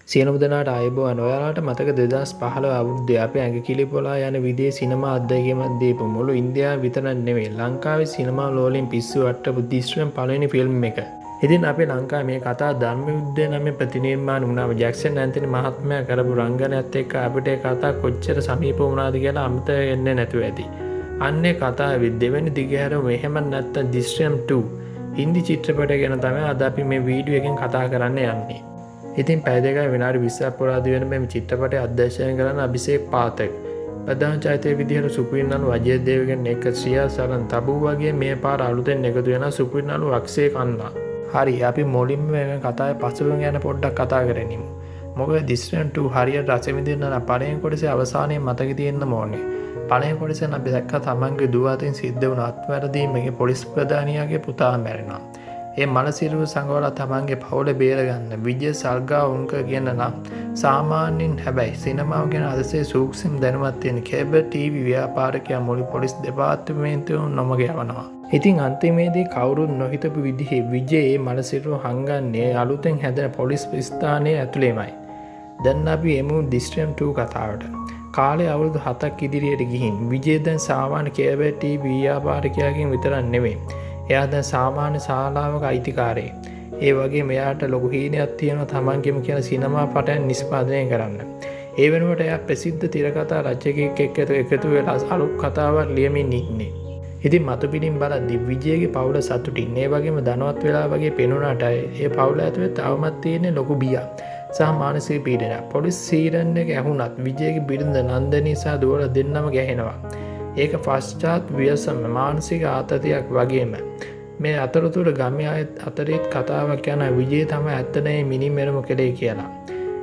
සියලුම දෙනාට ආයුබෝවන්. ඔයාලට මතක 2015 අවුරුද්දේ අපේ ඇඟකිලි පොලා යන විදිහේ සිනමා අත්දැකීමක් දීපු මුළු ඉන්දියාව විතරක් නෙවෙයි ලංකාවේ සිනමා ලෝලෙන් පිස්සු වට්ටපු දිස්ත්‍රික්කම් පළවෙනි ෆිල්ම් එක. ඉතින් අපේ ලංකාවේ මේ කතාව ධර්ම යුද්ධය නම් ප්‍රතිනිර්මාණ වුණාම ජැක්සන් ඇන්තනි මහත්මයා කරපු රංගනයත් එක්ක අපිට ඒ කතාව කොච්චර සමීප වුණාද කියලා අමතක වෙන්නේ නැතුව ඇති. අන්නේ කතාවේ දෙවෙනි දිගහැර මෙහෙම නැත්තම් දිස්ත්‍රික්කම් 2 හින්දි චිත්‍රපටය ගැන තමයි අද අපි මේ වීඩියෝ එකෙන් කතා කරන්න යන්නේ. ඉතින් පැය දෙකයි විනාඩි 20ක් පුරාදි වෙන මේ චිත්‍රපටය අධ්‍යක්ෂණය කරන අභිෂේක් පාතක. ප්‍රධාන චරිතයේ විදිහට සුපිරිනලු අජය දේවගන් එක්ක ශ්‍රියා සරන් තබු වගේ මේ පාර අලුතෙන් එකතු වෙන සුපිරිනලු අක්ෂේ කන්නා. හරි අපි මුලින්ම මේ කතාවේ පසුබිම ගැන පොඩ්ඩක් කතා කරගනිමු. මොකද දිස්ත්‍රික්කම් 2 හරියට රස විඳින්න නම් පළවෙනි කොටසේ අවසානයේ මතක තියෙන්න ඕනේ. පළවෙනි කොටසෙන් අපි දැක්කා තමන්ගේ දුව අතින් සිද්ධ වුණ අත්වැරදීමේ පොලිස් ප්‍රධානියාගේ පුතා මැරෙනවා. ඒ මනසිරුව සංගවලා තමන්ගේ පවුල බේරගන්න විජය සල්ගා උන්ක කියන නම් සාමාන්‍යයෙන් හැබැයි සිනමාව ගැන අදසේ සූක්ෂම දැනුමක් තියෙන කේබල් ටීවී ව්‍යාපාරිකයා මුළු පොලිස් දෙපාර්තමේන්තුව නොමග යවනවා. ඉතින් අන්තිමේදී කවුරුත් නොහිතපු විදිහේ විජයේ මනසිරුව හංගන්නේ අලුතෙන් හැදෙන පොලිස් ස්ථානයේ ඇතුළේමයි. දැන් අපි එමු දිස්ත්‍රික්කම් 2 කතාවට. කාලේ අවුරුදු 7ක් ඉදිරියට ගිහින් විජය දැන් සාමාන්‍ය කේබල් ටීවී ව්‍යාපාරිකයාගෙන් විතරක් නෙවෙයි. එයා දැන් සාමාන්‍ය ශාලාවක අයිතිකාරයෙක්. ඒ වගේම එයාට ලොකු හීනයක් තියෙනවා තමන්ගේම කියන සිනමා පටයන් නිෂ්පාදනය කරන්න. ඒ වෙනුවට එයා ප්‍රසිද්ධ තිරකථා රචකයෙක් එක්ක එකතු වෙලා අලුත් කතාවක් ලියමින් ඉන්නේ. ඉතින් මතු පිටින් බලද්දි විජයගේ පවුල සතුටින් ඒ වගේම ධනවත් වෙලා වගේ පෙනුනට ඒ පවුල ඇතුලේ තවමත් තියෙන ලොකු බියක් සහ මානසික පීඩනයක්. පොලිස් සීරන් එක ඇහුණත් විජයගේ බිරිඳ නන්දනී සහ දුවල දෙන්නම ගැහෙනවා. ඒක පශ්චාත් ව්‍යසන මානසික ආතතියක් වගේම මේ අතරතුර ගමේ අය අතරේත් කතාවක් යන විජය තමයි ඇත්තනේ මිනිමෙරම කළේ කියලා.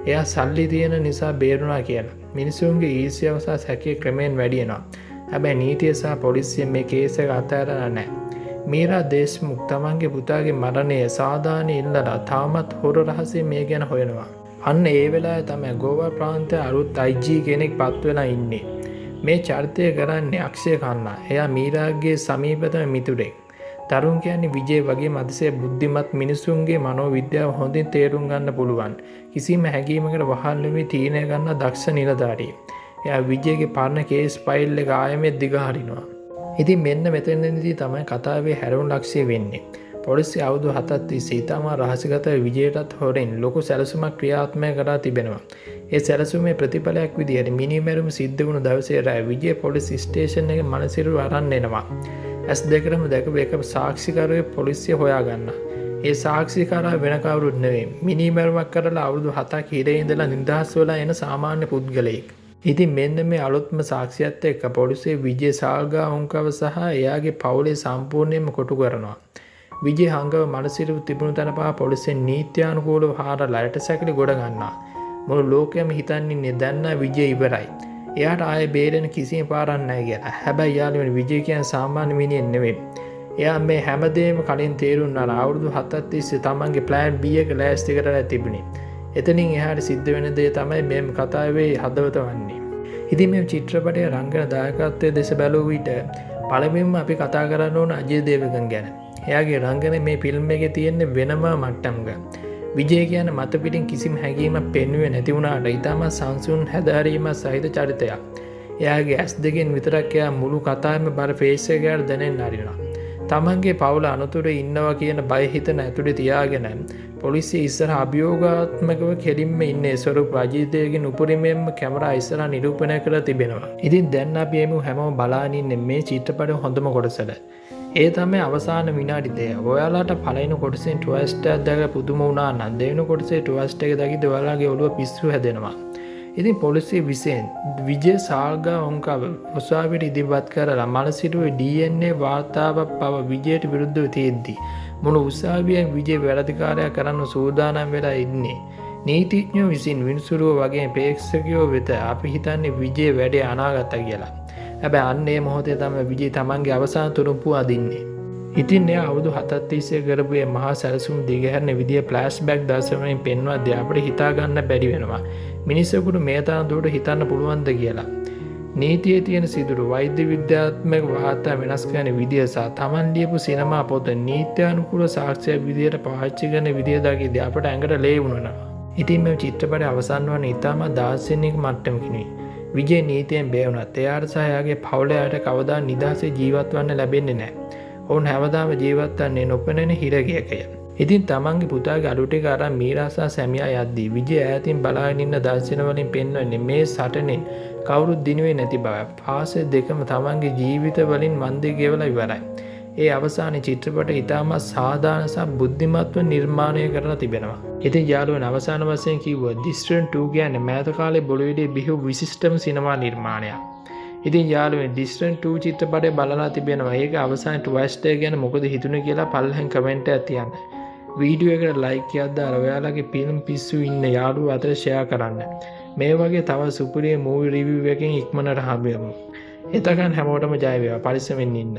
එයා සල්ලි තියෙන නිසා බේරුණා කියලා. මිනිසුන්ගේ ඊර්ෂ්‍යාව සහ සැකය ක්‍රමෙන් වැඩි වෙනවා. හැබැයි නීතිය සහ පොලිසිය මේ කේස් එක අතහැරලා නැහැ. මීරා දේශ්මුඛ් තමන්ගේ පුතාගේ මරණය සාධාරණ ඉල්ලලා තාමත් හොර රහසේ මේ ගැන හොයනවා. අන්න ඒ වෙලාවේ තමයි ගෝවා ප්‍රාන්තයේ අලුත් IG කෙනෙක් පත් වෙලා ඉන්නේ. මේ චරිතය කරන්නේ අක්ෂය කන්නා. එයා මීරාගේ සමීපතම මිතුරෙක්. තරුණ කියන්නේ විජය වගේම අතිශය බුද්ධිමත් මිනිසුන්ගේ මනෝවිද්‍යාව හොඳින් තේරුම් ගන්න පුළුවන්. කිසිම හැඟීමකට වහල් වෙමි තීරණය ගන්න දක්ෂ නිලධාරියෙක්. එයා විජයගේ පරණ කේස් ෆයිල් එක ආයෙමත් දිගහරිනවා. ඉතින් මෙන්න මෙතනදී තමයි කතාවේ හැරවුම් ලක්ෂ්‍ය වෙන්නේ. පොලිසිය අවුරුදු 7ක් තිස්සේ ඉතාම රහසිගත විජයටත් හොරෙන් ලොකු සැලසුමක් ක්‍රියාත්මක කරලා තිබෙනවා. ඒ සැලසුමේ ප්‍රතිඵලයක් විදිහට මිනිමැරුම සිද්ධ වුණු දවසේ රාත්‍රියේ විජය පොලිස් ස්ටේෂන් එකේ මනසිරුව අරන් එනවා. S2ටම දැකපු එක සාක්ෂිකරුවෙක් පොලිසිය හොයාගන්නවා. ඒ සාක්ෂිකරා වෙන කවුරුත් නෙවෙයි. මිනිමැරුමක් කරලා අවුරුදු 7ක් හිරේ ඉඳලා නිදහස් වෙලා එන සාමාන්‍ය පුද්ගලයෙක්. ඉතින් මෙන්න මේ අලුත්ම සාක්ෂියත් එක්ක පොලිසිය විජය සාල්ගා උන්කව සහ එයාගේ පවුලේ සම්පූර්ණයෙන්ම කොටු කරනවා. විජය හංගව මනසිරුව තිබුණු තැන පහ පොලිසියෙන් නීත්‍යානුකූලව හාරලා යට සැකලි ගොඩ ගන්නවා. මුළු ලෝකයම හිතන්නේ දැන් විජය ඉවරයි. එයාට ආයේ බේරෙන්න කිසිම පාරක් නැහැ කියලා. හැබැයි යාළුවනේ විජය කියන්නේ සාමාන්‍ය මිනිහෙක් නෙවෙයි. එයා මේ හැමදේම කලින් තේරුම්නා අවුරුදු 7ක් තිස්සේ තමන්ගේ ප්ලෑන් B එක ලෑස්ති කරලා තිබුණේ. එතනින් එහාට සිද්ධ වෙන දේ තමයි මේ කතාවේ හදවත වන්නේ. ඉතින් මේ චිත්‍රපටයේ රංගන දායකත්වයේ දෙස බැලුව විට පළමුවෙන්ම අපි කතා කරන්න ඕන අජය දේවගන් ගැන. එයාගේ රංගන මේ ෆිල්ම් එකේ තියෙන වෙනම මට්ටමක. විජය කියන්නේ මත පිටින් කිසිම හැඟීමක් පෙන්වුවේ නැති වුණාට ඊටම සංසුන් හැදෑරීම සහිත චරිතයක්. එයාගේ ඇස් දෙකෙන් විතරක් එයා මුළු කතාවෙම බර ෆේස් එකකට දැනෙන්න ආරිනවා. තමන්ගේ පවුල අනතුරේ ඉන්නවා කියන බය හිතන ඇතුලේ තියාගෙන පොලිසිය ඉස්සරහ අභියෝගාත්මකව කෙලින්ම ඉන්නේ ස්වරූප අජීතයේගෙන් උපරිමයෙන්ම කැමරා ඉස්සරහ නිරූපණය කරලා තිබෙනවා. ඉතින් දැන් අපි එමු හැමෝම බලාගෙන ඉන්නේ මේ චිත්‍රපටයේ හොඳම කොටසට. ඒ තමයි අවසාන විනාඩි 2. ඔයාලට පළවෙනි කොටසෙන් ට්විස්ට් එකක් දැකලා පුදුම වුණා නම් දෙවෙනි කොටසේ ට්විස්ට් එක දැකිද්දී ඔයාලගේ ඔළුව පිස්සු හැදෙනවා. ඉතින් පොලිසිය විසින් විජය සාල්ගා උන්කව උසාවියට ඉදිරිපත් කරලා මනසිරුවේ DNA වාර්තාවක් පව විජයට විරුද්ධව තියෙද්දි මුළු උසාවියෙන් විජය වැරදිකාරයා කරන්න සූදානම් වෙලා ඉන්නේ. නීතිඥයෝ විසින් විනිසුරුව වගේ ප්‍රේක්ෂකයෝ වෙත අපි හිතන්නේ විජය වැඩේ අනාගත කියලා. හැබැයි අන්න ඒ මොහොතේ තමයි විජය තමන්ගේ අවසාන තුරුම්පුව අදින්නේ. ඉතින් එයා අවුරුදු 7ක් තිස්සේ කරපු මේ මහා සැලසුම් දිගහැරෙන විදිය ෆ්ලෑෂ්බැක් දර්ශනයෙන් පෙන්වද්දී අපිට හිතා ගන්න බැරි වෙනවා. මිනිසෙකුට මේ තරම් දුරට හිතන්න පුළුවන්ද කියලා. නීතියේ තියෙන සිදුරු වෛද්‍ය විද්‍යාත්මක වාර්තා වෙනස් කරන විදිය සහ තමන් ලියපු සිනමා පොත නීත්‍යානුකූල සාක්ෂියක් විදියට පාවිච්චි කරන විදිය දකිද්දී අපට ඇඟට ලේ වුණා. ඉතින් මේ චිත්‍රපටය අවසන් වන ඉතාමත් දාර්ශනික මට්ටමකිනුයි. විජේ නීතියෙන් බේවුණත් එයාට සහ එයාගේ පවුලයට කවදා නිදහසේ ජීවත් වන්න ලැබෙන්නේ නැහැ. ඔවුන් හැමදාම ජීවත් වන්නේ නොපෙනෙන හිරගයකය. ඉතින් තමන්ගේ පුතාගේ අඩු ටික අරන් මීරා සහ සැමියා යද්දී විජේ ඈතින් බලාගෙන ඉන්න දර්ශන වලින් පෙන්වන්නේ මේ සටනෙන් කවුරුත් දිනුවේ නැති බව. පාසෙ දෙකම තමන්ගේ ජීවිත වලින් මන්දේ ගෙවලා ඉවරයි. ඒ අවසානයේ චිත්‍රපටය ඉතාමත් සාධාරණ සහ බුද්ධිමත්ව නිර්මාණය කරලා තිබෙනවා. ඉතින් යාළුවනේ අවසාන වශයෙන් කිව්වොත් දිස්ත්‍රික්කන් 2 කියන්නේ මෑත කාලේ බොලිවිඩේ බිහි විශිෂ්ටම සිනමා නිර්මාණයක්. ඉතින් යාළුවනේ දිස්ත්‍රික්කන් 2 චිත්‍රපටය බලලා තිබෙනවා. ඒක අවසානයේ ට්වයිස්ට් එක ගැන මොකද හිතුනේ කියලා පල්ලෙන් කමෙන්ට් එකක් තියන්න. වීඩියෝ එකට ලයික් එකක් දාලා ඔයාලගේ ෆිල්ම් පිස්සු ඉන්න යාළුවෝ අතර ෂෙයා කරන්න. මේ වගේ තව සුපිරි මූවි රිවිව් එකකින් ඉක්මනට හම්බෙමු. එතකන් හැමෝටම ජය වේවා. පරිස්සමෙන් ඉන්න.